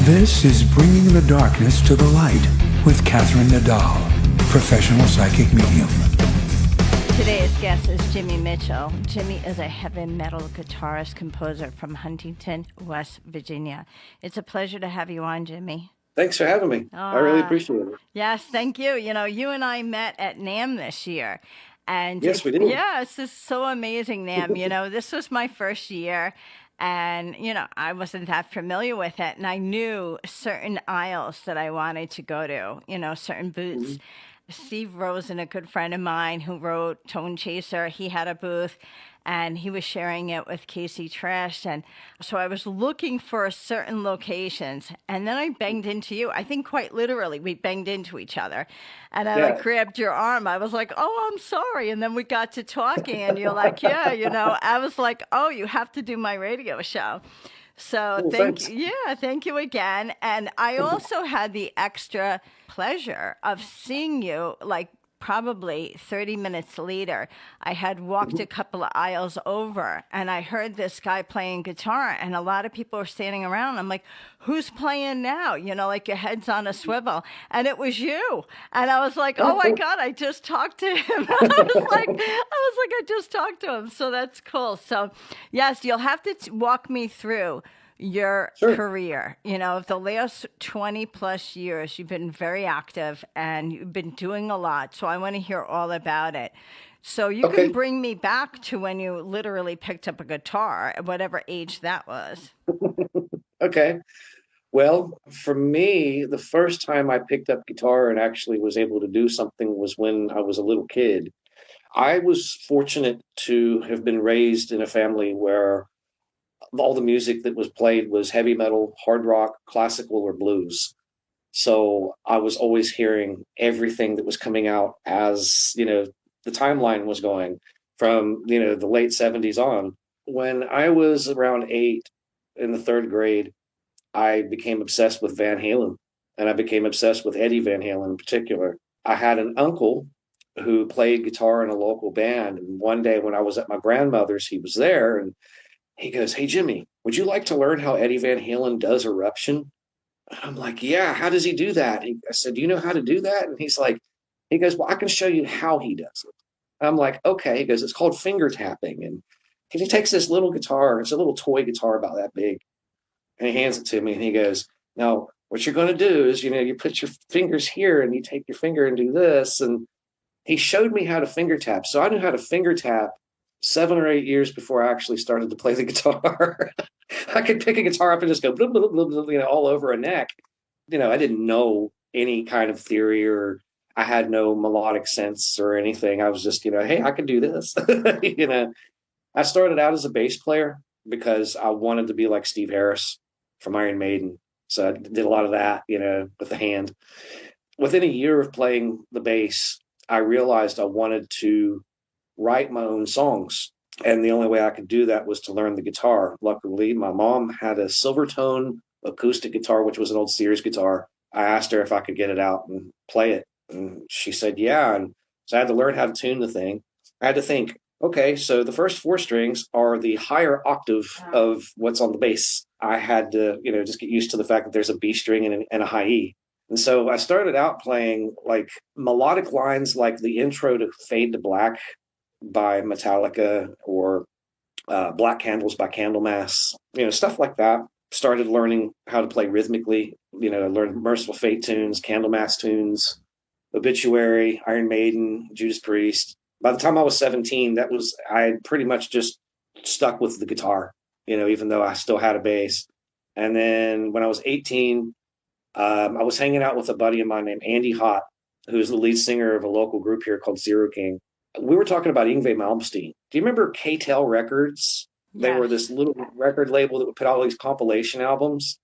This is Bringing the Darkness to the Light with Catherine Nadal, professional psychic medium. Today's guest is Jimi Mitchell. Jimi is a heavy metal guitarist, composer from Huntington, West Virginia. It's a pleasure to have you on, Jimi. Thanks for having me. I really appreciate it. Yes, thank you. You know, you and I met at NAMM this year. And yes, we did. Yeah, it's just so amazing, NAMM. You know, this was my first year. And, you know, I wasn't that familiar with it. And I knew certain aisles that I wanted to go to, you know, certain booths. Mm-hmm. Steve Rosen, a good friend of mine who wrote Tone Chaser, he had a booth and he was sharing it with Casey Trash. And so I was looking for certain locations. And then I banged into you. I think quite literally we banged into each other. And I grabbed your arm. I was like, oh, I'm sorry. And then we got to talking and you're like, yeah, you know, I was like, oh, you have to do my radio show. So thank you again. And I also had the extra pleasure of seeing you like probably 30 minutes later. I had walked a couple of aisles over and I heard this guy playing guitar and a lot of people were standing around. I'm like, who's playing now? You know, like your head's on a swivel. And it was you. And I was like, oh my God, I just talked to him. I was like, I just talked to him. So that's cool. So yes, you'll have to walk me through your career. You know, the last 20 plus years, you've been very active and you've been doing a lot. So I want to hear all about it. So you can bring me back to when you literally picked up a guitar at whatever age that was. Okay. Well, for me, the first time I picked up guitar and actually was able to do something was when I was a little kid. I was fortunate to have been raised in a family where all the music that was played was heavy metal, hard rock, classical, or blues. So I was always hearing everything that was coming out as, you know, the timeline was going from, you know, the late 70s on. When I was around 8 in the 3rd grade, I became obsessed with Van Halen, and I became obsessed with Eddie Van Halen in particular. I had an uncle who played guitar in a local band. And one day when I was at my grandmother's, he was there and he goes, hey, Jimmy, would you like to learn how Eddie Van Halen does Eruption? And I'm like, yeah, how does he do that? I said, do you know how to do that? And he goes, well, I can show you how he does it. I'm like, okay. He goes, it's called finger tapping. And he takes this little guitar, it's a little toy guitar about that big, and he hands it to me and he goes, now, what you're going to do is, you know, you put your fingers here and you take your finger and do this. And he showed me how to finger tap. So I knew how to finger tap 7 or 8 years before I actually started to play the guitar. I could pick a guitar up and just go blah, blah, blah, blah, you know, all over a neck. You know, I didn't know any kind of theory or I had no melodic sense or anything. I was just, you know, hey, I can do this. You know, I started out as a bass player because I wanted to be like Steve Harris from Iron Maiden. So I did a lot of that, you know, with the hand. Within a year of playing the bass, I realized I wanted to write my own songs. And the only way I could do that was to learn the guitar. Luckily, my mom had a Silvertone acoustic guitar, which was an old Sears guitar. I asked her if I could get it out and play it. And she said, yeah. And so I had to learn how to tune the thing. I had to think, okay, so the first 4 strings are the higher octave of what's on the bass. I had to, you know, just get used to the fact that there's a B string and a high E. And so I started out playing like melodic lines like the intro to Fade to Black by Metallica or Black Candles by Candlemass, you know, stuff like that. Started learning how to play rhythmically, you know, learned Merciful Fate tunes, Candlemass tunes, Obituary, Iron Maiden, Judas Priest. By the time I was 17, I had pretty much just stuck with the guitar, you know, even though I still had a bass. And then when I was 18, I was hanging out with a buddy of mine named Andy Hott, who's the lead singer of a local group here called Zero King. We were talking about Yngwie Malmsteen. Do you remember K-Tel Records? Yes. They were this little record label that would put out all these compilation albums.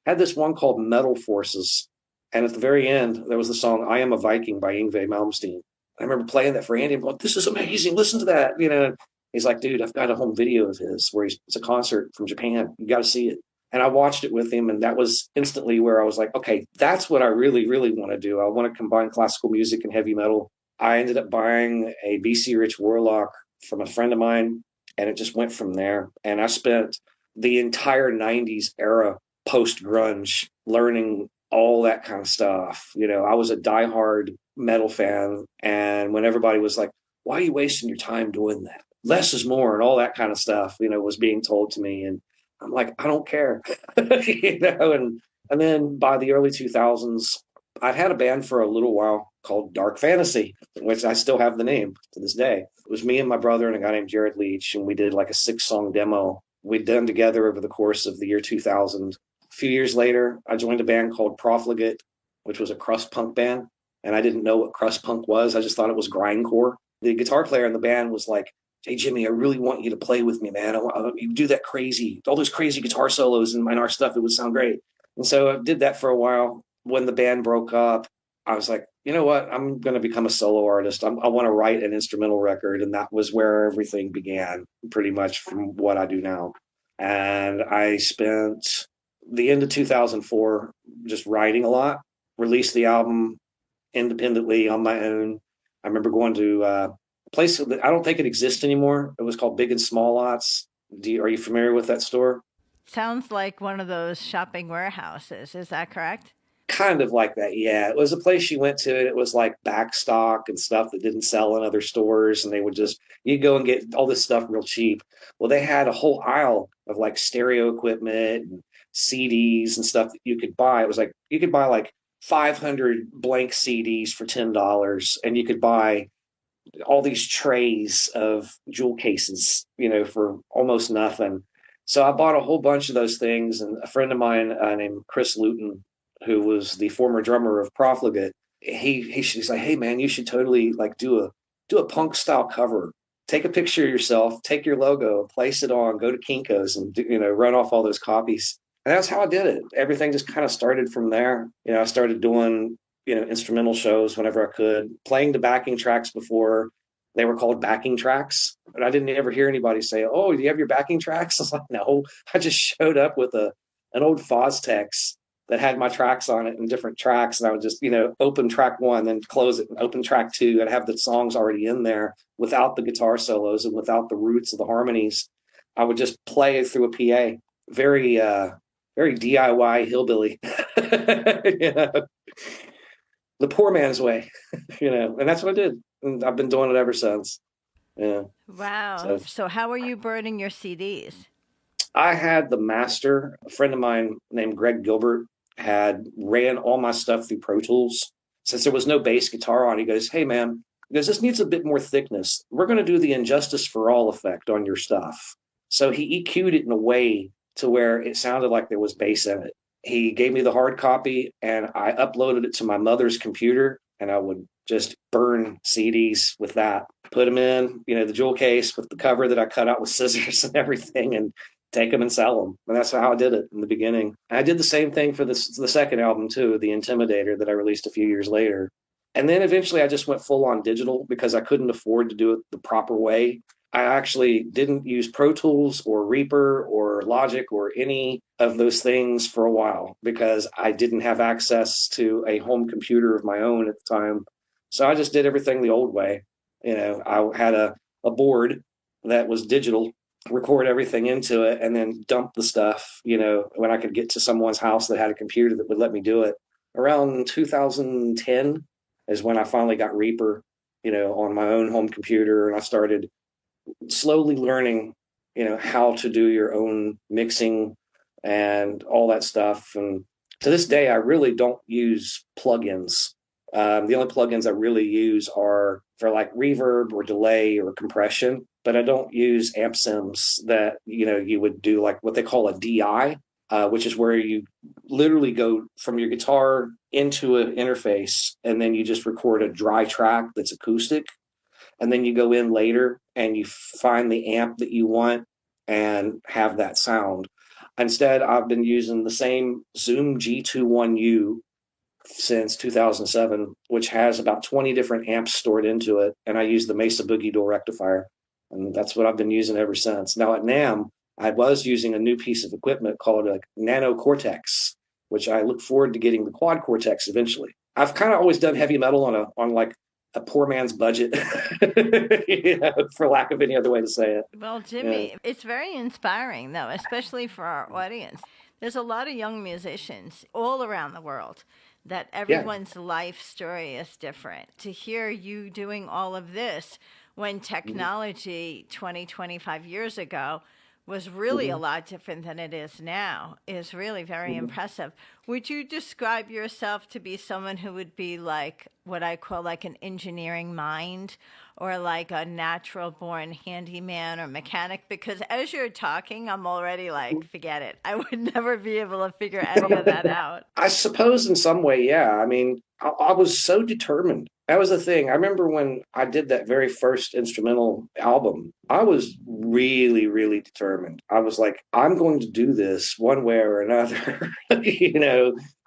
Had this one called Metal Forces. And at the very end, there was the song I Am a Viking by Yngwie Malmsteen. I remember playing that for Andy and going, this is amazing. Listen to that. You know, he's like, dude, I've got a home video of his where it's a concert from Japan. You got to see it. And I watched it with him. And that was instantly where I was like, okay, that's what I really, really want to do. I want to combine classical music and heavy metal. I ended up buying a BC Rich Warlock from a friend of mine, and it just went from there. And I spent the entire 90s era post grunge, learning all that kind of stuff. I was a diehard metal fan, and when everybody was like, "Why are you wasting your time doing that? Less is more," and all that kind of stuff, was being told to me, and I'm like, I don't care, and then by the early 2000s, I'd had a band for a little while called Dark Fantasy, which I still have the name to this day. It was me and my brother and a guy named Jared Leach, and we did like a 6-song demo we'd done together over the course of the year 2000. A few years later, I joined a band called Profligate, which was a crust punk band, and I didn't know what crust punk was. I just thought it was grindcore. The guitar player in the band was like, "Hey, Jimmy, I really want you to play with me, man. You do that all those crazy guitar solos in our stuff. It would sound great." And so I did that for a while. When the band broke up, I was like, you know what? I'm going to become a solo artist. I want to write an instrumental record. And that was where everything began, pretty much from what I do now. And I spent the end of 2004 just writing a lot, released the album independently on my own. I remember going to a place that I don't think it exists anymore. It was called Big and Small Lots. Are you familiar with that store? Sounds like one of those shopping warehouses. Is that correct? Kind of like that, yeah. It was a place you went to, and it was like back stock and stuff that didn't sell in other stores, and you'd go and get all this stuff real cheap. Well, they had a whole aisle of like stereo equipment and CDs and stuff that you could buy. It was like you could buy like 500 blank CDs for $10, and you could buy all these trays of jewel cases, for almost nothing. So I bought a whole bunch of those things, and a friend of mine named Chris Luton, who was the former drummer of Profligate, he's like, "Hey man, you should totally like do a punk style cover. Take a picture of yourself, take your logo, place it on, go to Kinko's, and run off all those copies." And that's how I did it. Everything just kind of started from there. I started doing instrumental shows whenever I could, playing the backing tracks before they were called backing tracks. But I didn't ever hear anybody say, "Oh, do you have your backing tracks?" I was like, no. I just showed up with an old Fostex that had my tracks on it and different tracks. And I would just, open track 1, then close it and open track 2 and have the songs already in there without the guitar solos and without the roots of the harmonies. I would just play it through a PA. Very, very DIY hillbilly, the poor man's way, and that's what I did. And I've been doing it ever since. Yeah. Wow. So how are you burning your CDs? I had the master. A friend of mine named Greg Gilbert ran all my stuff through Pro Tools. Since there was no bass guitar on, he goes, "Hey man," because this needs a bit more thickness. We're going to do the Injustice for All effect on your stuff. So he EQ'd it in a way to where it sounded like there was bass in it. He gave me the hard copy, and I uploaded it to my mother's computer, and I would just burn CDs with that. Put them in, the jewel case with the cover that I cut out with scissors and everything, and take them and sell them. And that's how I did it in the beginning. And I did the same thing for the second album too, The Intimidator, that I released a few years later. And then eventually I just went full on digital because I couldn't afford to do it the proper way. I actually didn't use Pro Tools or Reaper or Logic or any of those things for a while because I didn't have access to a home computer of my own at the time. So I just did everything the old way. I had a board that was digital, record everything into it, and then dump the stuff, when I could get to someone's house that had a computer that would let me do it. Around 2010 is when I finally got Reaper, on my own home computer, and I started slowly learning, how to do your own mixing and all that stuff. And to this day, I really don't use plugins. The only plugins I really use are for like reverb or delay or compression, but I don't use amp sims that, you would do like what they call a DI, which is where you literally go from your guitar into an interface and then you just record a dry track that's acoustic. And then you go in later and you find the amp that you want and have that sound. Instead, I've been using the same Zoom G21U since 2007, which has about 20 different amps stored into it. And I use the Mesa Boogie Dual Rectifier. And that's what I've been using ever since. Now at NAMM, I was using a new piece of equipment called a Nano Cortex, which I look forward to getting the Quad Cortex eventually. I've kind of always done heavy metal on like a poor man's budget, for lack of any other way to say it. Well, Jimmy, It's very inspiring, though, especially for our audience. There's a lot of young musicians all around the world that Yeah. everyone's life story is different. To hear you doing all of this when Hmm. technology 20, 25 years ago was really a Hmm. lot different than it is now is really very Hmm. impressive. Would you describe yourself to be someone who would be like what I call like an engineering mind or like a natural born handyman or mechanic? Because as you're talking, I'm already like, forget it. I would never be able to figure any of that out. I suppose in some way, yeah. I mean, I was so determined. That was the thing. I remember when I did that very first instrumental album, I was really, really determined. I was like, I'm going to do this one way or another.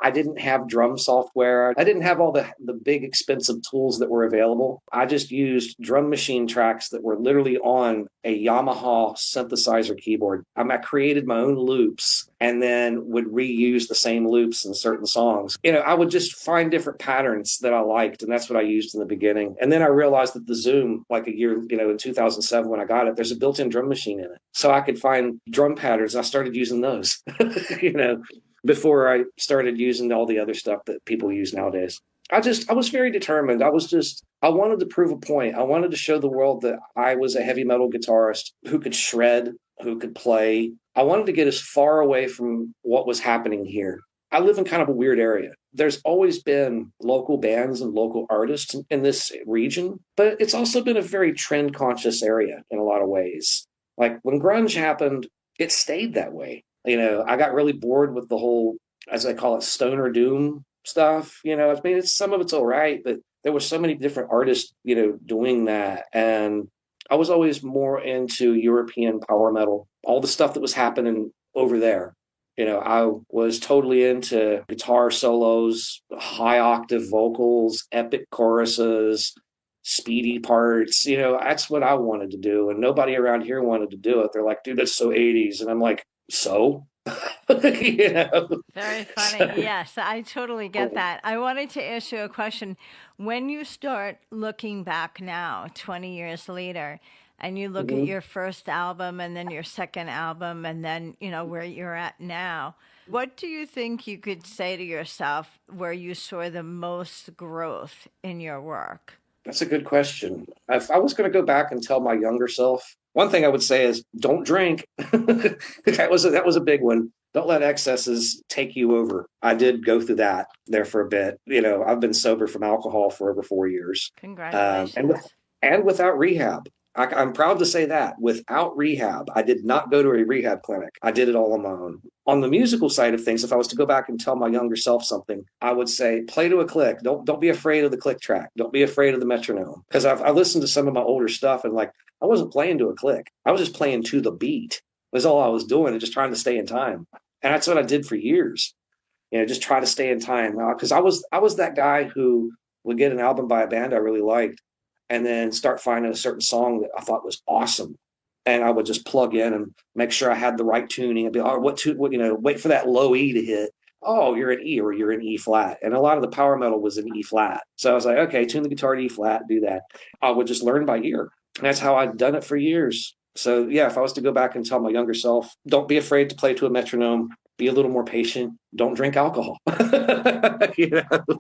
I didn't have drum software. I didn't have all the big expensive tools that were available. I just used drum machine tracks that were literally on a Yamaha synthesizer keyboard. I created my own loops and then would reuse the same loops in certain songs. I would just find different patterns that I liked, and that's what I used in the beginning. And then I realized that the Zoom, like a year, in 2007 when I got it, there's a built-in drum machine in it. So I could find drum patterns. I started using those, you know, before I started using all the other stuff that people use nowadays. I was very determined. I wanted to prove a point. I wanted to show the world that I was a heavy metal guitarist who could shred, who could play. I wanted to get as far away from what was happening here. I live in kind of a weird area. There's always been local bands and local artists in this region, but it's also been a very trend conscious area in a lot of ways. Like when grunge happened, it stayed that way. I got really bored with the whole, as I call it, stoner doom stuff. I mean, some of it's all right, but there were so many different artists, doing that. And I was always more into European power metal, all the stuff that was happening over there. I was totally into guitar solos, high octave vocals, epic choruses, speedy parts. That's what I wanted to do. And nobody around here wanted to do it. They're like, dude, that's so 80s. And I'm like, so? you know? Very funny. So, Yes, I totally get that. I wanted to ask you a question. When you start looking back now, 20 years later, and you look at mhm. your first album and then your second album and then, where you're at now, what do you think you could say to yourself where you saw the most growth in your work? That's a good question. If I was going to go back and tell my younger self, one thing I would say is don't drink. That was a big one. Don't let excesses take you over. I did go through that there for a bit. I've been sober from alcohol for over 4 years, and Congratulations. and without rehab. I'm proud to say that without rehab, I did not go to a rehab clinic. I did it all on my own. On the musical side of things, if I was to go back and tell my younger self something, I would say play to a click. Don't be afraid of the click track. Don't be afraid of the metronome. Because I listened to some of my older stuff and like I wasn't playing to a click. I was just playing to the beat. Was all I was doing and just trying to stay in time. And that's what I did for years. Just try to stay in time. Because I was that guy who would get an album by a band I really liked and then start finding a certain song that I thought was awesome. And I would just plug in and make sure I had the right tuning and be, oh, wait for that low E to hit. Oh, you're an E or you're an E flat. And a lot of the power metal was an E flat. So I was like, okay, tune the guitar to E flat, do that. I would just learn by ear. And that's how I'd done it for years. So yeah, if I was to go back and tell my younger self, don't be afraid to play to a metronome, be a little more patient, don't drink alcohol. you know?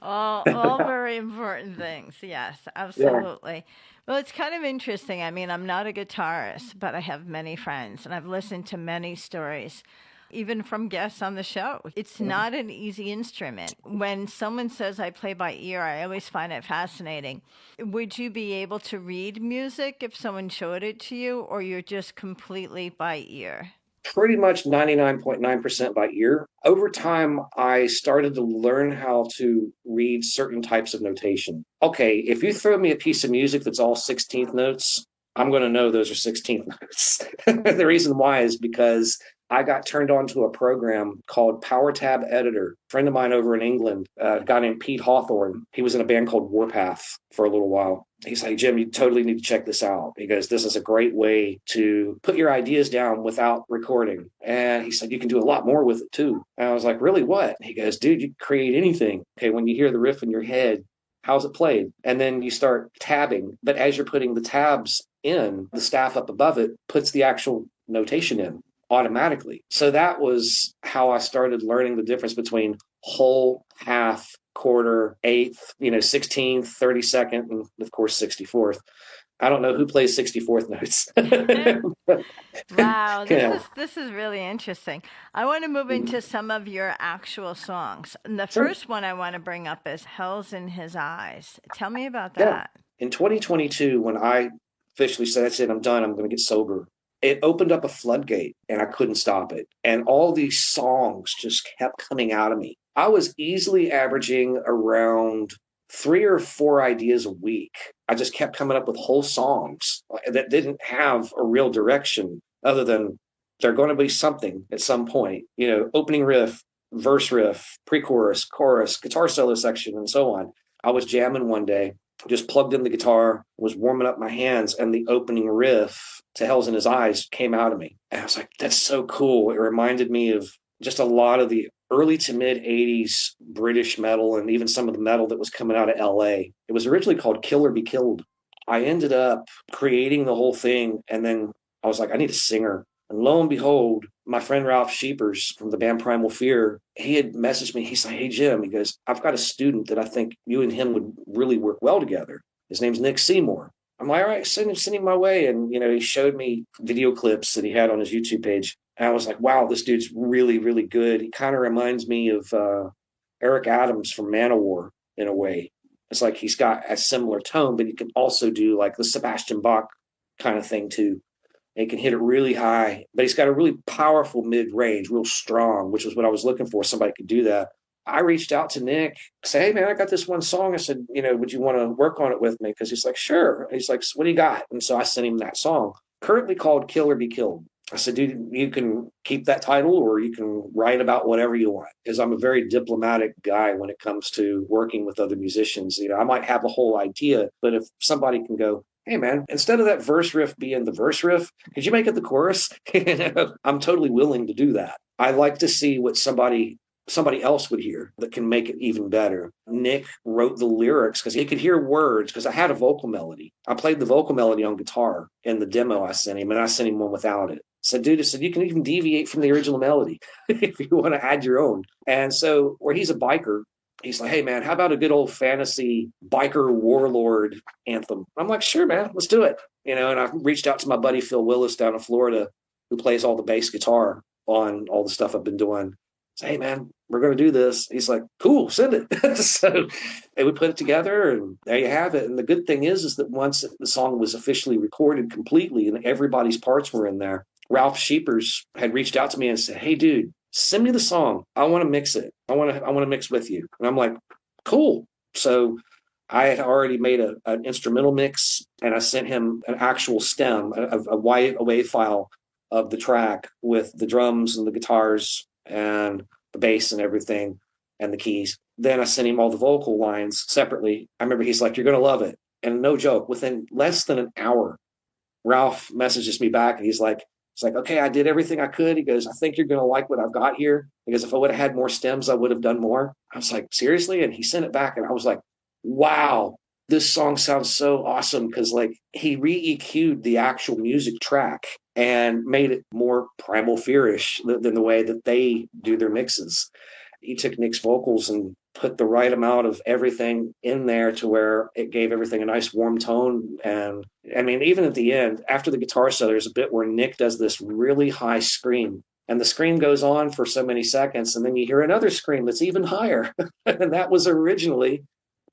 All very important things. Yes, Yeah. absolutely. Well, it's kind of interesting. I mean, I'm not a guitarist, but I have many friends and I've listened to many stories, even from guests on the show. It's not an easy instrument. When someone says I play by ear, I always find it fascinating. Would you be able to read music if someone showed it to you, or you're just completely by ear? Pretty much 99.9% by ear. Over time, I started to learn how to read certain types of notation. Okay, if you throw me a piece of music that's all 16th notes, I'm going to know those are 16th notes. The reason why is because I got turned on to a program called Power Tab Editor. A friend of mine over in England, a guy named Pete Hawthorne, he was in a band called Warpath for a little while. He's like, Jim, you totally need to check this out because this is a great way to put your ideas down without recording. And he said, you can do a lot more with it too. And I was like, really, what? He goes, dude, you can create anything. Okay, when you hear the riff in your head, how's it played? And then you start tabbing. But as you're putting the tabs in, the staff up above it puts the actual notation in automatically. So that was how I started learning the difference between whole, half, quarter, eighth, 16th, 32nd, and of course 64th. I don't know who plays 64th notes. Wow, Yeah. this is really interesting. I want to move into some of your actual songs. And the Sure. first one I want to bring up is Hell's in His Eyes. Tell me about Yeah. that. In 2022, when I officially said, that's it, I'm done, I'm going to get sober, it opened up a floodgate and I couldn't stop it. And all these songs just kept coming out of me. I was easily averaging around 3 or 4 ideas a week. I just kept coming up with whole songs that didn't have a real direction other than they're going to be something at some point, opening riff, verse riff, pre-chorus, chorus, guitar solo section, and so on. I was jamming one day, just plugged in the guitar, was warming up my hands, and the opening riff to Hell's in His Eyes came out of me. And I was like, that's so cool. It reminded me of just a lot of the early to mid 80s British metal and even some of the metal that was coming out of LA. It was originally called Kill or Be Killed. I ended up creating the whole thing, and then I was like, I need a singer. And lo and behold, my friend Ralph Sheepers from the band Primal Fear, he had messaged me. He's like, hey, Jim, he goes, I've got a student that I think you and him would really work well together. His name's Nick Seymour. I'm like, all right, send him my way. And, he showed me video clips that he had on his YouTube page. And I was like, wow, this dude's really, really good. He kind of reminds me of Eric Adams from Manowar in a way. It's like he's got a similar tone, but he can also do like the Sebastian Bach kind of thing too. And he can hit it really high, but he's got a really powerful mid-range, real strong, which was what I was looking for. Somebody could do that. I reached out to Nick, say, hey, man, I got this one song. I said, would you want to work on it with me? Because he's like, sure. And he's like, so what do you got? And so I sent him that song, currently called Kill or Be Killed. I said, dude, you can keep that title or you can write about whatever you want, because I'm a very diplomatic guy when it comes to working with other musicians. I might have a whole idea, but if somebody can go, hey, man, instead of that verse riff being the verse riff, could you make it the chorus? I'm totally willing to do that. I like to see what somebody else would hear that can make it even better. Nick wrote the lyrics because he could hear words, because I had a vocal melody. I played the vocal melody on guitar in the demo I sent him, and I sent him one without it. Said, dude, I said, you can even deviate from the original melody if you want to add your own. And so where he's a biker, he's like, hey, man, how about a good old fantasy biker warlord anthem? I'm like, sure, man, let's do it. And I reached out to my buddy Phil Willis down in Florida, who plays all the bass guitar on all the stuff I've been doing. Say, hey, man, we're going to do this. He's like, cool, send it. So we put it together, and there you have it. And the good thing is that once the song was officially recorded completely and everybody's parts were in there, Ralph Sheepers had reached out to me and said, hey, dude, send me the song. I want to mix it. I want to mix with you. And I'm like, cool. So I had already made an instrumental mix, and I sent him an actual stem, a wave file of the track with the drums and the guitars and the bass and everything and the keys. Then I sent him all the vocal lines separately. I remember he's like, you're going to love it. And no joke, within less than an hour, Ralph messages me back, and he's like, okay, I did everything I could. He goes, I think you're going to like what I've got here. Because if I would have had more stems, I would have done more. I was like, seriously? And he sent it back, and I was like, wow, this song sounds so awesome, because like he re-EQ'd the actual music track and made it more Primal Fear-ish than the way that they do their mixes. He took Nick's vocals and put the right amount of everything in there to where it gave everything a nice warm tone. And I mean, even at the end, after the guitar solo, there's a bit where Nick does this really high scream, and the scream goes on for so many seconds, and then you hear another scream that's even higher. And that was originally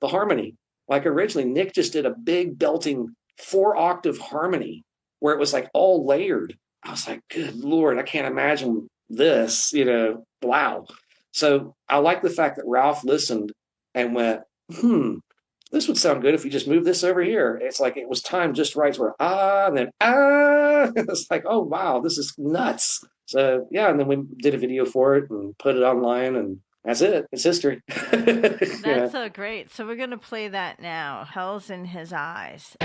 the harmony. Like originally, Nick just did a big belting 4-octave harmony where it was like all layered. I was like, good Lord, I can't imagine this, wow. So I like the fact that Ralph listened and went, this would sound good if you just move this over here. It's like it was timed just right where and then It's like, oh, wow, this is nuts. So, yeah, and then we did a video for it and put it online, and that's it. It's history. That's so great. So we're going to play that now. Hell's in His Eyes.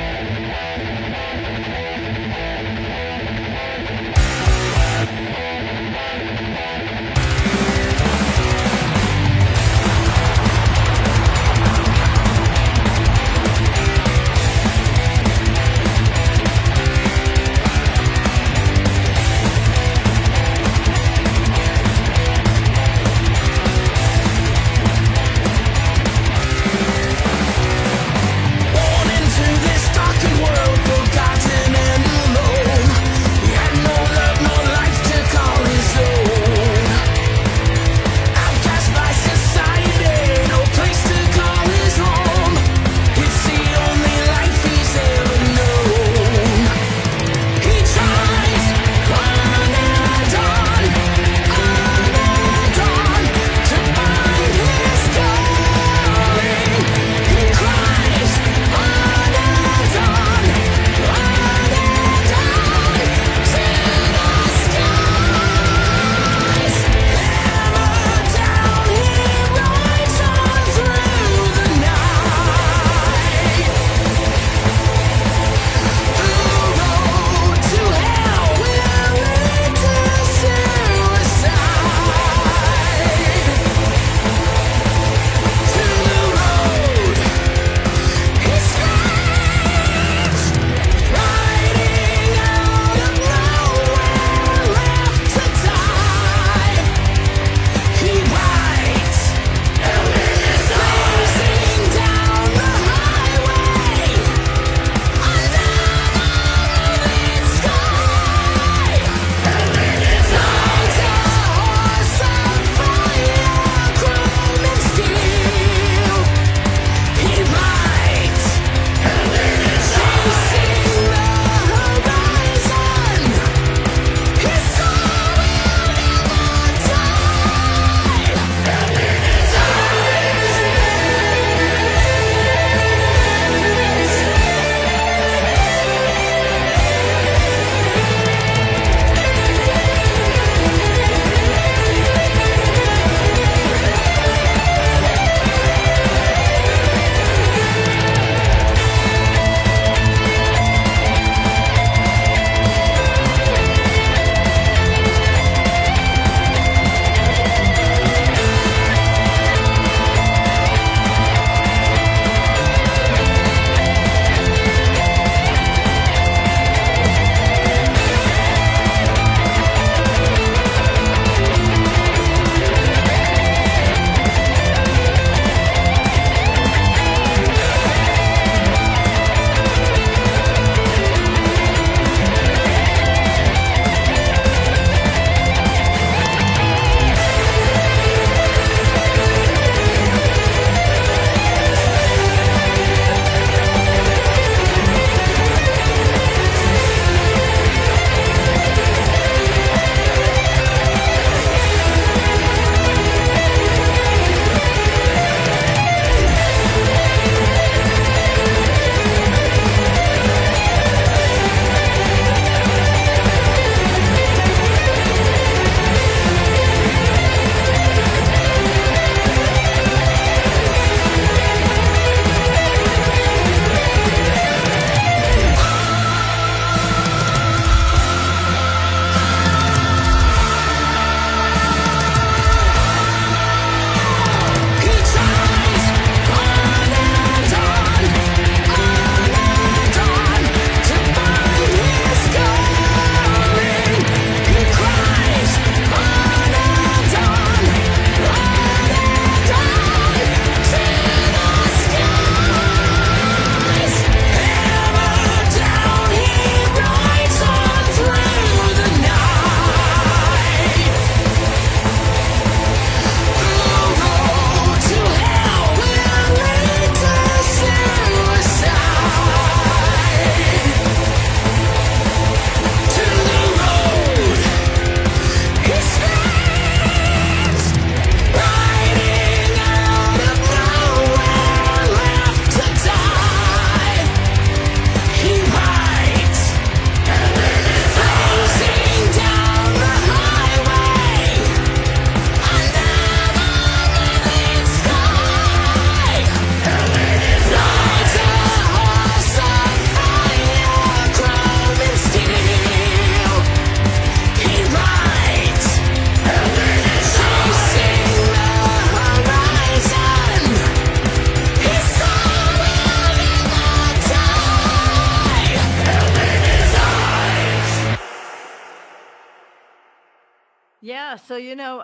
Yeah, so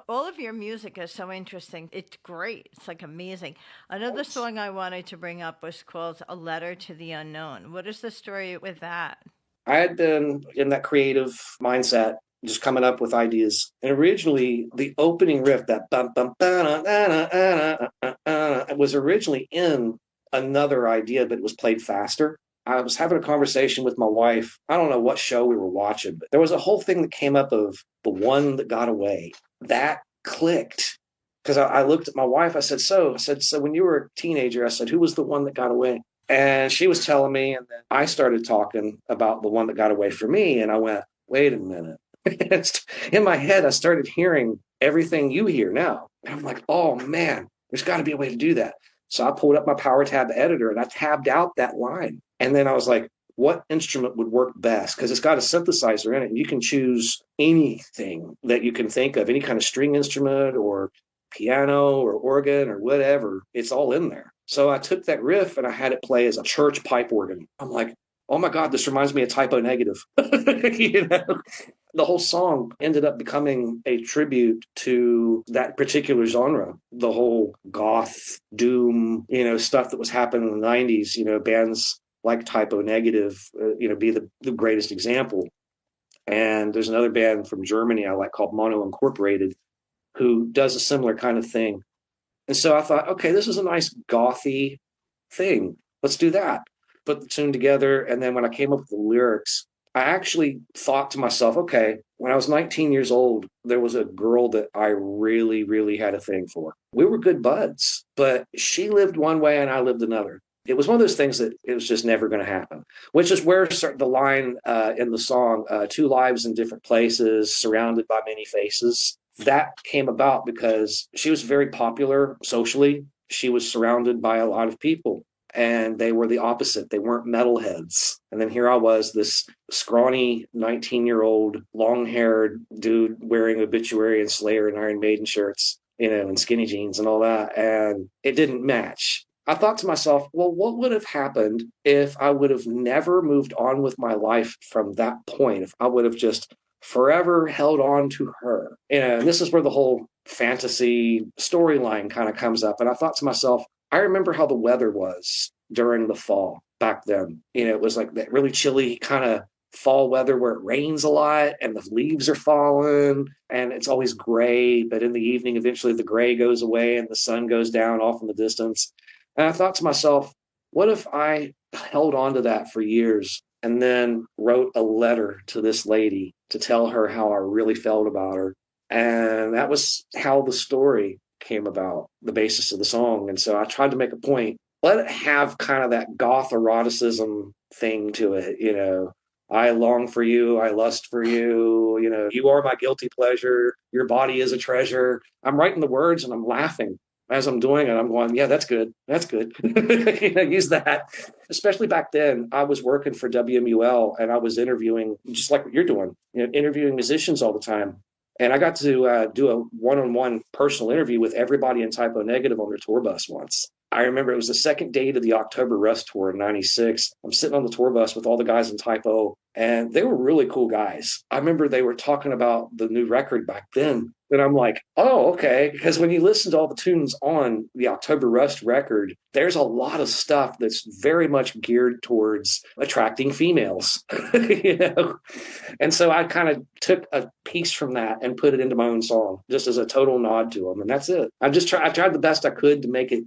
all of your music is so interesting. It's great. It's like amazing. Another Thanks. song I wanted to bring up was called A Letter to the Unknown. What is the story with that? I had been in that creative mindset, just coming up with ideas. And originally, the opening riff, that bum bum it was originally in another idea, but it was played faster. I was having a conversation with my wife. I don't know what show we were watching, but there was a whole thing that came up of the one that got away. That clicked because I looked at my wife. I said, so when you were a teenager, I said, who was the one that got away? And she was telling me, and then I started talking about the one that got away from me. And I went, wait a minute. In my head, I started hearing everything you hear now. And I'm like, oh man, there's got to be a way to do that. So I pulled up my Power Tab editor and I tabbed out that line. And then I was like, what instrument would work best? Because it's got a synthesizer in it. And you can choose anything that you can think of, any kind of string instrument or piano or organ or whatever. It's all in there. So I took that riff and I had it play as a church pipe organ. I'm like, oh my God, this reminds me of Typo Negative. you know, the whole song ended up becoming a tribute to that particular genre, the whole goth, doom, stuff that was happening in the 90s, bands like Typo Negative, be the greatest example. And there's another band from Germany I like called Mono Incorporated who does a similar kind of thing. And so I thought, okay, this is a nice gothy thing. Let's do that. Put the tune together. And then when I came up with the lyrics, I actually thought to myself, okay, when I was 19 years old, there was a girl that I really, really had a thing for. We were good buds, but she lived one way and I lived another. It was one of those things that it was just never going to happen, which is where the line in the song, two lives in different places, surrounded by many faces, that came about because she was very popular socially. She was surrounded by a lot of people and they were the opposite. They weren't metalheads. And then here I was, this scrawny 19-year-old, long-haired dude wearing Obituary and Slayer and Iron Maiden shirts, and skinny jeans and all that. And it didn't match. I thought to myself, well, what would have happened if I would have never moved on with my life from that point? If I would have just forever held on to her. And this is where the whole fantasy storyline kind of comes up. And I thought to myself, I remember how the weather was during the fall back then. It was like that really chilly kind of fall weather where it rains a lot and the leaves are falling and it's always gray. But in the evening, eventually the gray goes away and the sun goes down off in the distance. And I thought to myself, what if I held on to that for years and then wrote a letter to this lady to tell her how I really felt about her? And that was how the story came about, the basis of the song. And so I tried to make a point, let it have kind of that goth eroticism thing to it. I long for you, I lust for you, you are my guilty pleasure, your body is a treasure. I'm writing the words and I'm laughing as I'm doing it. I'm going, yeah, that's good. That's good. Use that. Especially back then, I was working for WMUL and I was interviewing, just like what you're doing, interviewing musicians all the time. And I got to do a one-on-one personal interview with everybody in Typo Negative on their tour bus once. I remember it was the second day to the October Rust tour in '96. I'm sitting on the tour bus with all the guys in Typo, and they were really cool guys. I remember they were talking about the new record back then. And I'm like, oh, okay. Because when you listen to all the tunes on the October Rust record, there's a lot of stuff that's very much geared towards attracting females, And so I kind of took a piece from that and put it into my own song, just as a total nod to them. And that's it. I tried the best I could to make it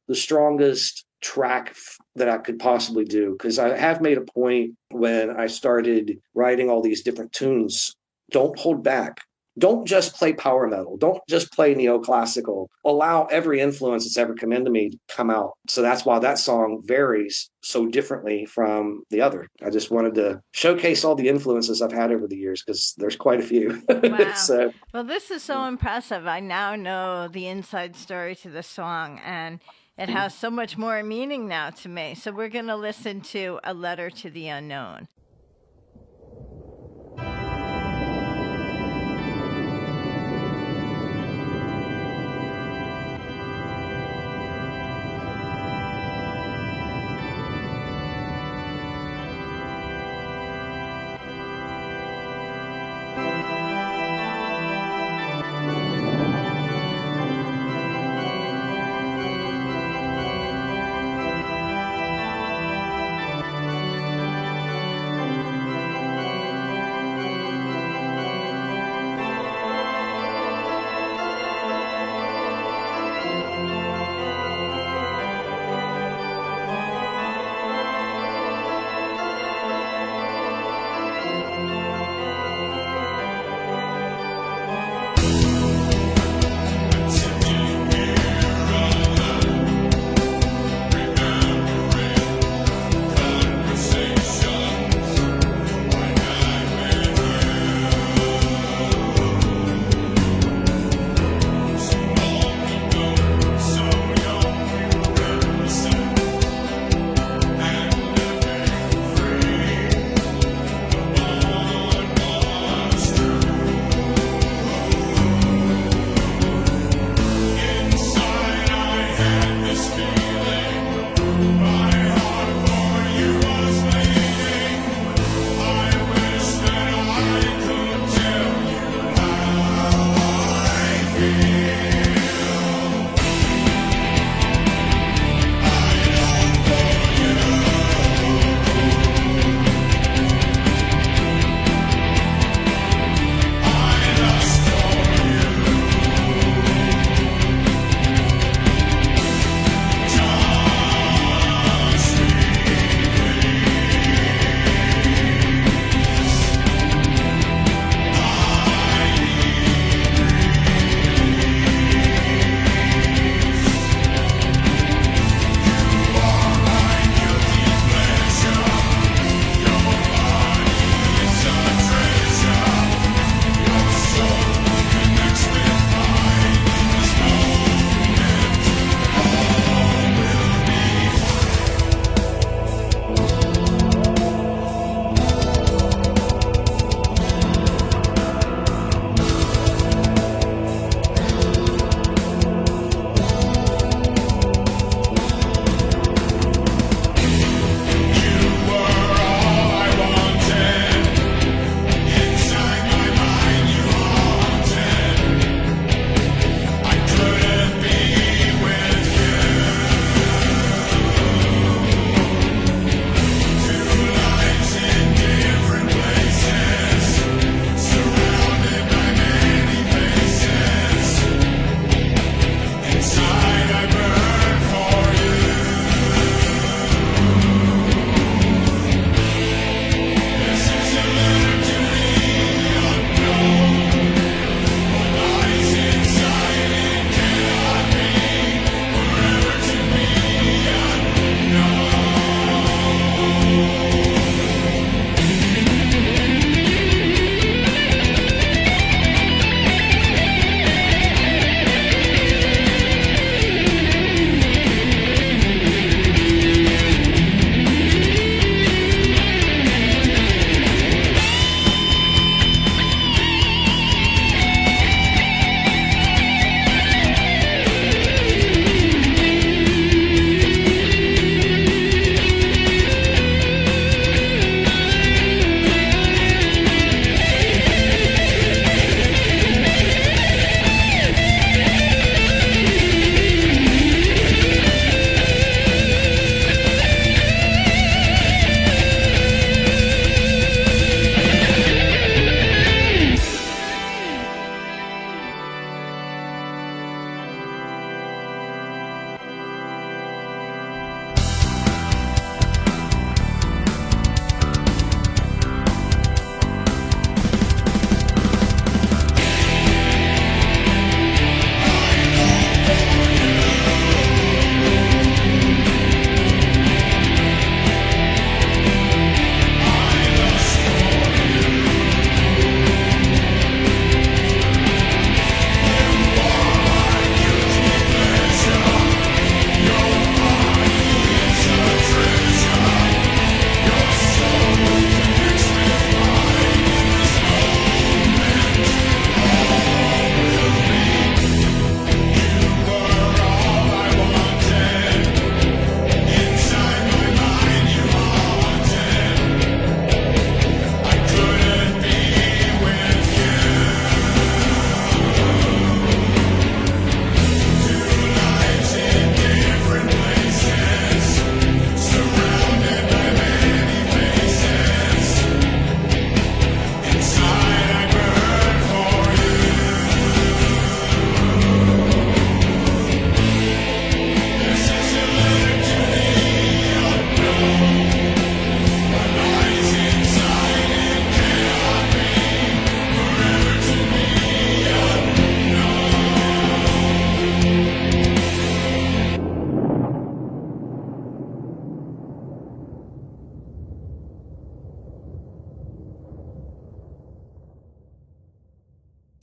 the strongest track that I could possibly do, because I have made a point when I started writing all these different tunes, don't hold back. Don't just play power metal. Don't just play neoclassical. Allow every influence that's ever come into me to come out. So that's why that song varies so differently from the other. I just wanted to showcase all the influences I've had over the years, because there's quite a few. Wow. So, well, this is so impressive. I now know the inside story to the song, and it has so much more meaning now to me. So we're going to listen to A Letter to the Unknown.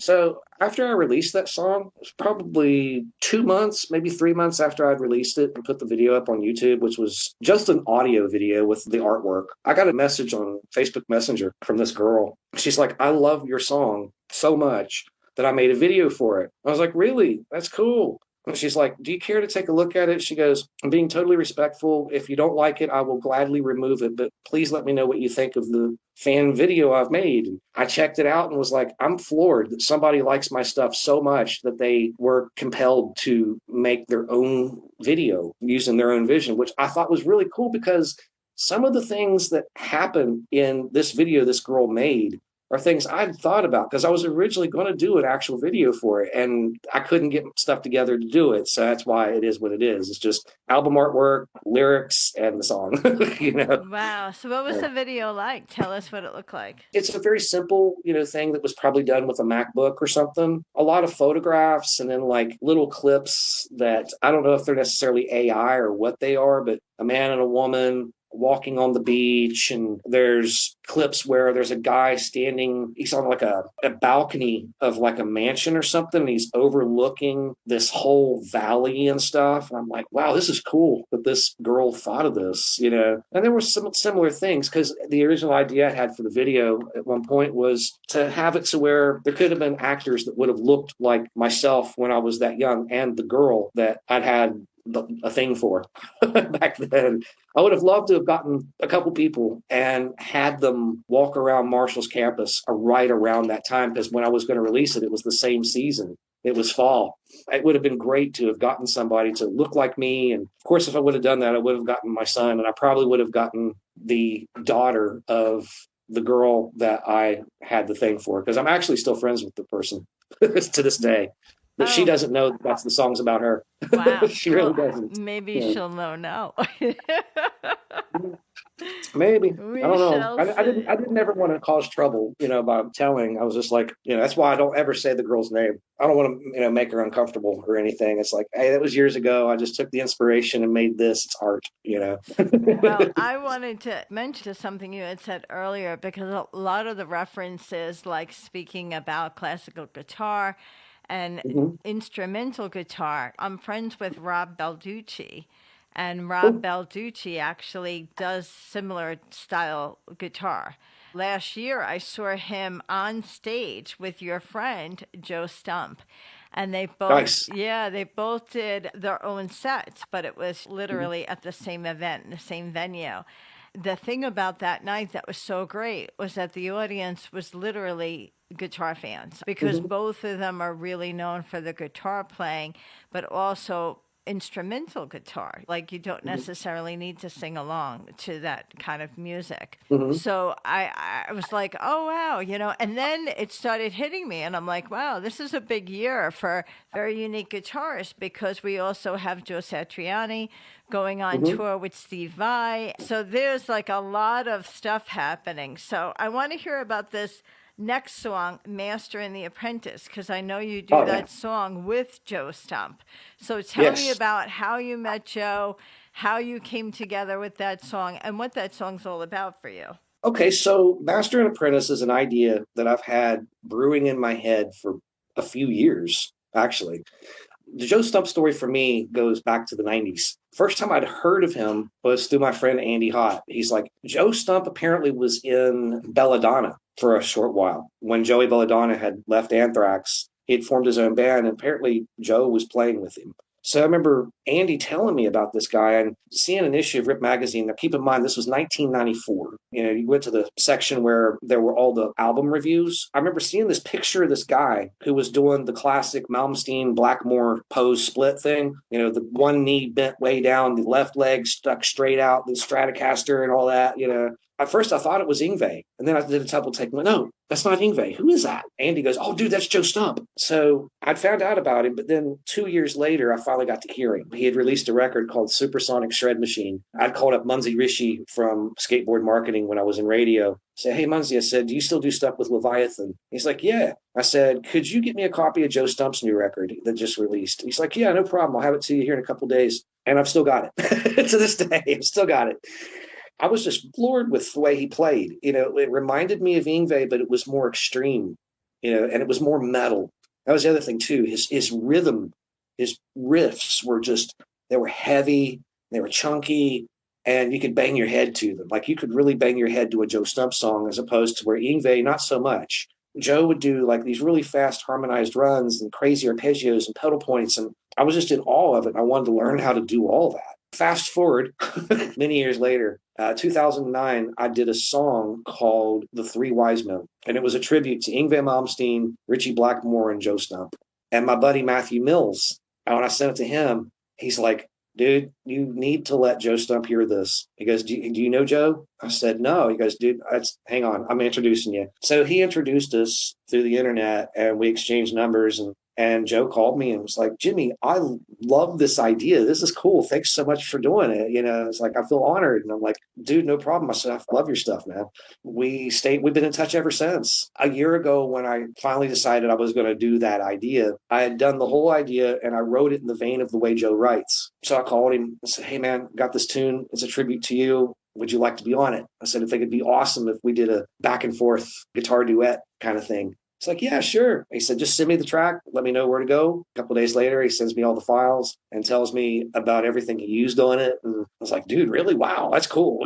So after I released that song, it was probably 2 months, maybe 3 months after I'd released it and put the video up on YouTube, which was just an audio video with the artwork. I got a message on Facebook Messenger from this girl. She's like, I love your song so much that I made a video for it. I was like, really? That's cool. And she's like, do you care to take a look at it? She goes, I'm being totally respectful. If you don't like it, I will gladly remove it, but please let me know what you think of the fan video I've made. And I checked it out and was like, I'm floored that somebody likes my stuff so much that they were compelled to make their own video using their own vision, which I thought was really cool because some of the things that happen in this video this girl made are things I'd thought about because I was originally going to do an actual video for it and I couldn't get stuff together to do it. So that's why it is what it is. It's just album artwork, lyrics, and the song, you know? Wow. So what was the video like? Tell us what it looked like. It's a very simple, thing that was probably done with a MacBook or something. A lot of photographs and then like little clips that I don't know if they're necessarily AI or what they are, but a man and a woman walking on the beach, and there's clips where there's a guy standing, he's on like a balcony of like a mansion or something, and he's overlooking this whole valley and stuff, and I'm like, wow, this is cool that this girl thought of this, and there were some similar things because the original idea I had for the video at one point was to have it to where there could have been actors that would have looked like myself when I was that young and the girl that I'd had a thing for back then. I would have loved to have gotten a couple people and had them walk around Marshall's campus right around that time, because when I was going to release it, it was the same season. It was fall. It would have been great to have gotten somebody to look like me. And of course, if I would have done that, I would have gotten my son, and I probably would have gotten the daughter of the girl that I had the thing for, because I'm actually still friends with the person to this day. But she doesn't know that's the song's about her. Wow. She really doesn't. Maybe she'll know now. Maybe. We I don't know. shall I didn't ever want to cause trouble, by telling. I was just like, that's why I don't ever say the girl's name. I don't want to, make her uncomfortable or anything. It's like, hey, that was years ago. I just took the inspiration and made this. It's art, Well, I wanted to mention something you had said earlier, because a lot of the references, like speaking about classical guitar and instrumental guitar. I'm friends with Rob Balducci, and Rob Balducci actually does similar style guitar. Last year, I saw him on stage with your friend, Joe Stump. And they both, they both did their own sets, but it was literally at the same event, in the same venue. The thing about that night that was so great was that the audience was literally guitar fans, because both of them are really known for the guitar playing, but also instrumental guitar. Like, you don't necessarily need to sing along to that kind of music. So I was like, oh, wow, and then it started hitting me, and I'm like, wow, this is a big year for very unique guitarists, because we also have Joe Satriani going on tour with Steve Vai. So there's like a lot of stuff happening. So I want to hear about this next song, Master and the Apprentice, because I know you do that song with Joe Stump. So tell me about how you met Joe, how you came together with that song, and what that song's all about for you. Okay, so Master and Apprentice is an idea that I've had brewing in my head for a few years, actually. The Joe Stump story for me goes back to the 90s. First time I'd heard of him was through my friend Andy Hott. He's like, Joe Stump apparently was in Belladonna for a short while. When Joey Belladonna had left Anthrax, he had formed his own band, and apparently Joe was playing with him. So I remember Andy telling me about this guy and seeing an issue of Rip Magazine. Now, keep in mind, this was 1994. You went to the section where there were all the album reviews. I remember seeing this picture of this guy who was doing the classic Malmsteen Blackmore pose split thing. The one knee bent way down, the left leg stuck straight out, the Stratocaster and all that, At first, I thought it was Yngwie. And then I did a double take. No, that's not Yngwie. Who is that? Andy goes, oh, dude, that's Joe Stump. So I'd found out about him. But then 2 years later, I finally got to hear him. He had released a record called Supersonic Shred Machine. I'd called up Munzie Rishi from Skateboard Marketing when I was in radio. I said, hey, Munzie, I said, do you still do stuff with Leviathan? He's like, yeah. I said, could you get me a copy of Joe Stump's new record that just released? He's like, yeah, no problem. I'll have it to you here in a couple of days. And I've still got it. To this day, I've still got it. I was just floored with the way he played. It reminded me of Yngwie, but it was more extreme. and it was more metal. That was the other thing too. His rhythm, his riffs were just, they were heavy, they were chunky, and you could bang your head to them. Like you could really bang your head to a Joe Stump song, as opposed to where Yngwie, not so much. Joe would do like these really fast harmonized runs and crazy arpeggios and pedal points, and I was just in awe of it. I wanted to learn how to do all that. Fast forward many years later, 2009, I did a song called The Three Wise Men, and it was a tribute to Yngwie Malmsteen, Ritchie Blackmore, and Joe Stump. And my buddy Matthew Mills, when I sent it to him, he's like, dude, you need to let Joe Stump hear this. He goes, do you know Joe? I said, no. He goes, dude, hang on, I'm introducing you. So he introduced us through the internet, and we exchanged numbers, and Joe called me and was like, Jimmy, I love this idea. This is cool. Thanks so much for doing it. It's like, I feel honored. And I'm like, dude, no problem. I said, I love your stuff, man. We've been in touch ever since. A year ago, when I finally decided I was going to do that idea, I had done the whole idea and I wrote it in the vein of the way Joe writes. So I called him and said, hey man, got this tune. It's a tribute to you. Would you like to be on it? I said, I think it'd be awesome if we did a back and forth guitar duet kind of thing. It's like, yeah, sure. He said, just send me the track. Let me know where to go. A couple of days later, he sends me all the files and tells me about everything he used on it. And I was like, dude, really? Wow, that's cool.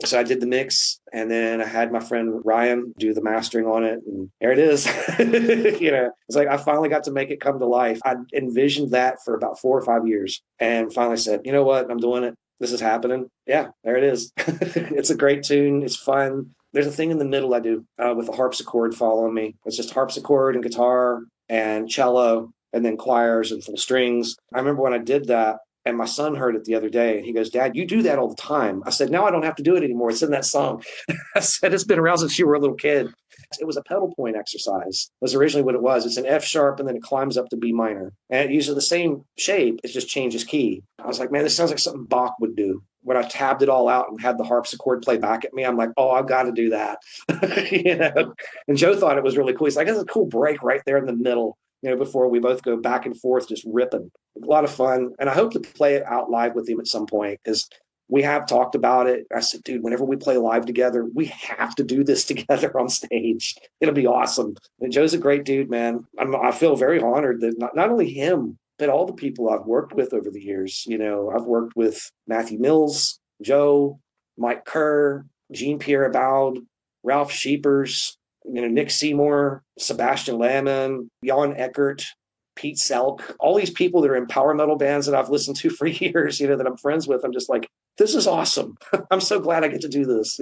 So I did the mix, and then I had my friend Ryan do the mastering on it. And there it is. It's like I finally got to make it come to life. I envisioned that for about 4 or 5 years and finally said, you know what? I'm doing it. This is happening. Yeah, there it is. It's a great tune. It's fun. There's a thing in the middle I do with the harpsichord following me. It's just harpsichord and guitar and cello and then choirs and full strings. I remember when I did that, and my son heard it the other day, and he goes, Dad, you do that all the time. I said, now I don't have to do it anymore. It's in that song. I said, it's been around since you were a little kid. It was a pedal point exercise. Was originally what it was. It's an F sharp, and then it climbs up to B minor. And it uses the same shape. It just changes key. I was like, man, this sounds like something Bach would do. When I tabbed it all out and had the harpsichord play back at me, I'm like, oh, I've got to do that. And Joe thought it was really cool. He's like, that's a cool break right there in the middle, before we both go back and forth, just ripping. A lot of fun. And I hope to play it out live with him at some point, because we have talked about it. I said, dude, whenever we play live together, we have to do this together on stage. It'll be awesome. And Joe's a great dude, man. I feel very honored that not only him, but all the people I've worked with over the years. I've worked with Matthew Mills, Joe, Mike Kerr, Jean-Pierre Abad, Ralph Sheepers, Nick Seymour, Sebastian Lehman, Jan Eckert, Pete Selk, all these people that are in power metal bands that I've listened to for years, that I'm friends with. I'm just like, this is awesome. I'm so glad I get to do this.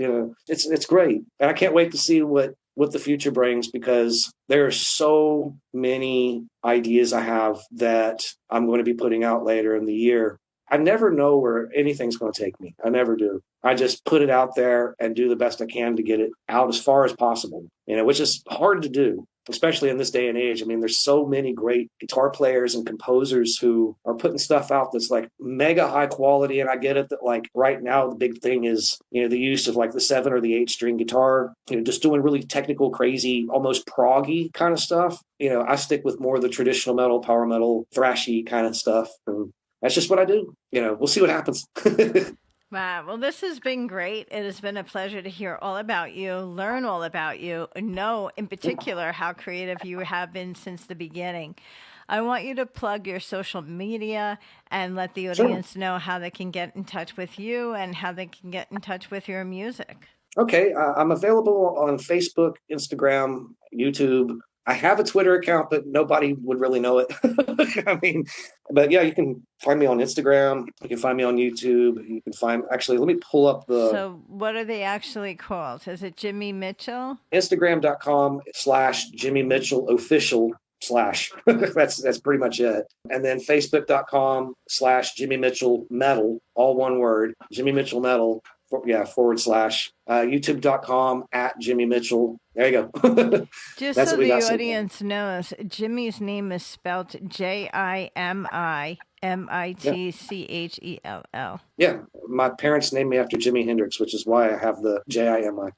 It's great. And I can't wait to see what the future brings, because there are so many ideas I have that I'm going to be putting out later in the year. I never know where anything's going to take me. I never do. I just put it out there and do the best I can to get it out as far as possible, which is hard to do, especially in this day and age. I mean, there's so many great guitar players and composers who are putting stuff out that's like mega high quality. And I get it that like right now, the big thing is, the use of like the 7 or the 8 string guitar, just doing really technical, crazy, almost proggy kind of stuff. I stick with more of the traditional metal, power metal, thrashy kind of stuff. And that's just what I do. We'll see what happens. Wow. Well, this has been great. It has been a pleasure to hear all about you, learn all about you, know in particular how creative you have been since the beginning. I want you to plug your social media and let the audience know how they can get in touch with you and how they can get in touch with your music. Okay. I'm available on Facebook, Instagram, YouTube. I have a Twitter account, but nobody would really know it. But yeah, you can find me on Instagram. You can find me on YouTube. You can find, actually, let me pull up So what are they actually called? Is it Jimi Mitchell? Instagram.com/Jimi Mitchell official / that's pretty much it. And then Facebook.com/Jimi Mitchell metal, all one word, Jimi Mitchell metal. / YouTube.com @Jimi Mitchell. There you go. Just so the audience knows, Jimmy's name is spelled JIMIMITCHELL. Yeah, my parents named me after Jimi Hendrix, which is why I have the JIMI.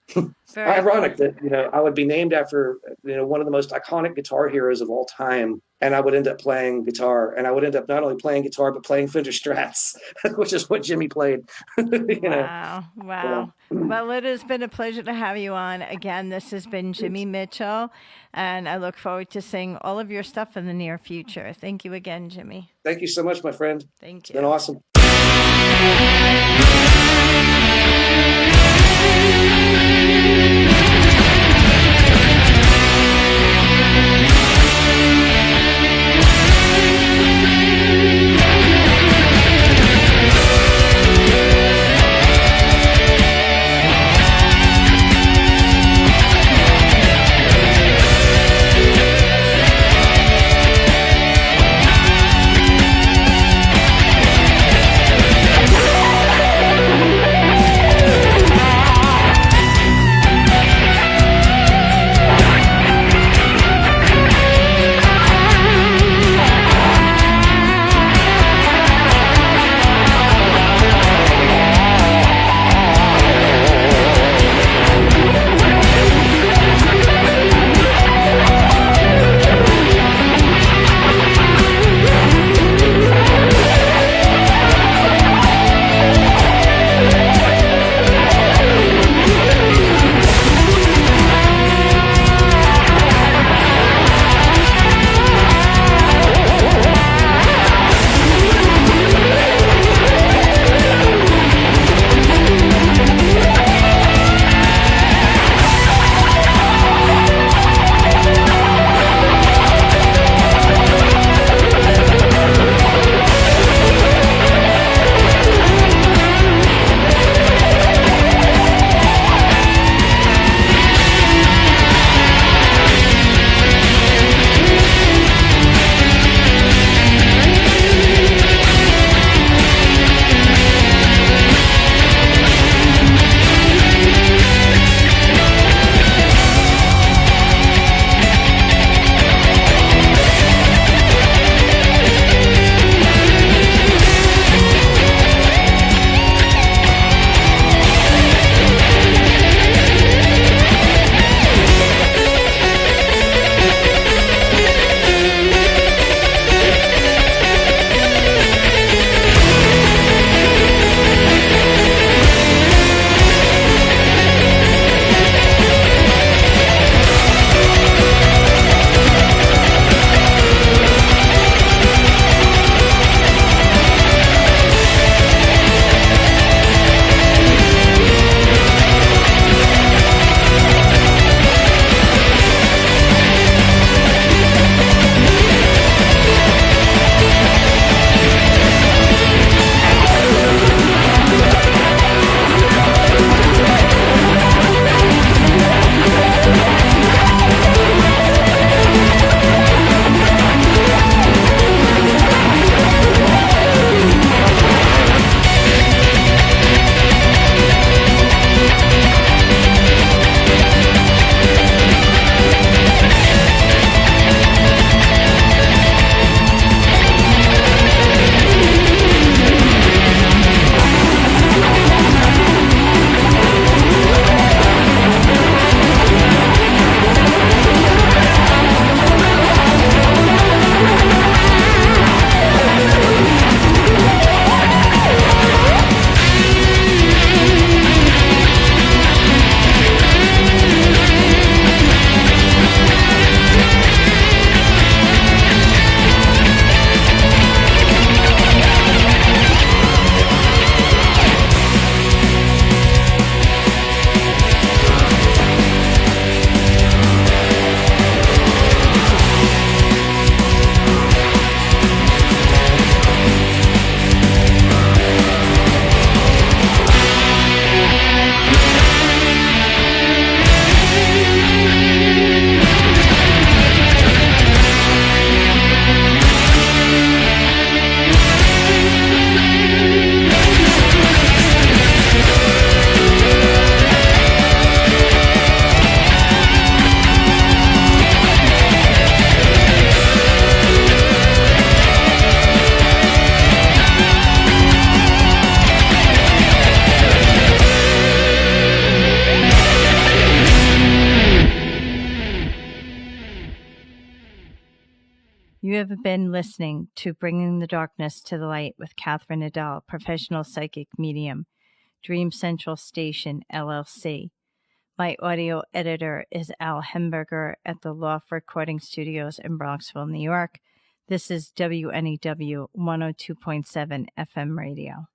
Ironic that I would be named after one of the most iconic guitar heroes of all time, and I would end up playing guitar, and I would end up not only playing guitar but playing Fender Strats, which is what Jimmy played. you know, Wow. yeah. Wow. Well, it has been a pleasure to have you on. Again, this has been Jimi Mitchell, and I look forward to seeing all of your stuff in the near future. Thank you again, Jimmy. Thank you so much, my friend. Thank It's been you. awesome. You have been listening to Bringing the Darkness to the Light with Catherine Nadal, professional psychic medium, Dream Central Station, LLC. My audio editor is Al Hemberger at the Loft Recording Studios in Bronxville, New York. This is WNEW 102.7 FM radio.